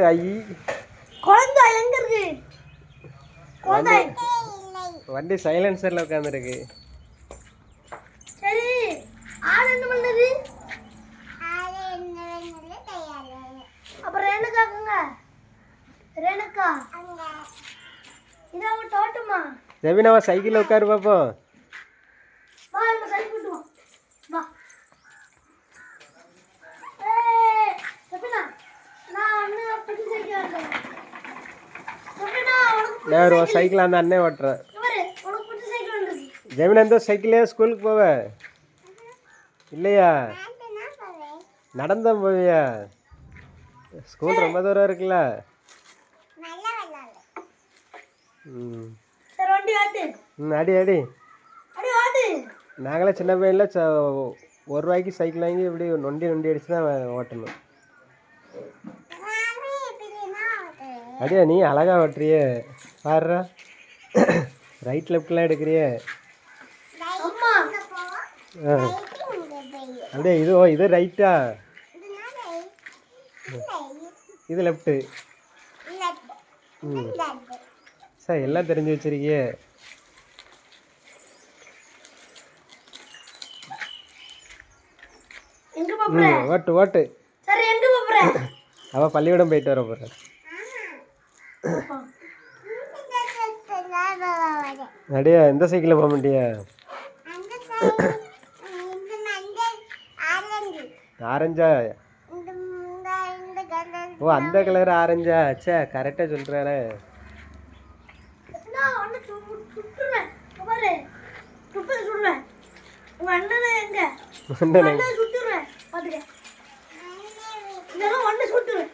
ஐ குழந்தை எங்க இருக்கு? குழந்தை வண்டி சைலன்சர்ல உட்காந்துருக்கு. சரி, ஆள் என்ன பண்ணுது? அப்புறம் ரேணுகாக்குங்க. ரேணுகா இதான் தோட்டமா? ஜெபினாவா சைக்கிள் உட்காரு பாப்போம். வா நம்ம சைக்கிள் விட்டுவோம். வா. ஜெபினா நான் அண்ணன் புது சைக்கிள் வாங்குறேன். ஜெபினா உனக்கு சைக்கிள் அந்த அண்ணே ஓட்டுறேன். உனக்கு புது சைக்கிள் வந்திருக்கு. ஜெபினா இந்த சைக்கிளே ஸ்கூலுக்கு போவ இல்லையா? நடந்தான் போவியா? ஸ்கூல் ரொம்ப தூரம் இருக்குல்ல. அடி அடி. நாங்களே சின்ன பையன்ல ₹1 சைக்கிள் வாங்கி இப்படி நொண்டி நொண்டி அடிச்சு தான் ஓட்டணும். அடியா நீ அழகா ஓட்டுறிய பாடுறா. ரைட் லெஃப்ட்லாம் எடுக்கிறிய. அப்படியே இது ரைட்டா, இது லெஃப்ட்டு. சார் எல்லாம் தெரிஞ்சு வச்சிருக்கிய. ஓட்டு ஓட்டு. அவ பள்ளிக்கூடம் போயிட்டு வர போற. அடியா எந்த சைக்கிளில் போக மாட்டியா? ஆரஞ்சா? ஓ அந்த கலர் ஆரஞ்சா? சே கரெக்டாக சொல்கிறாரே. சுட்டுறேன்.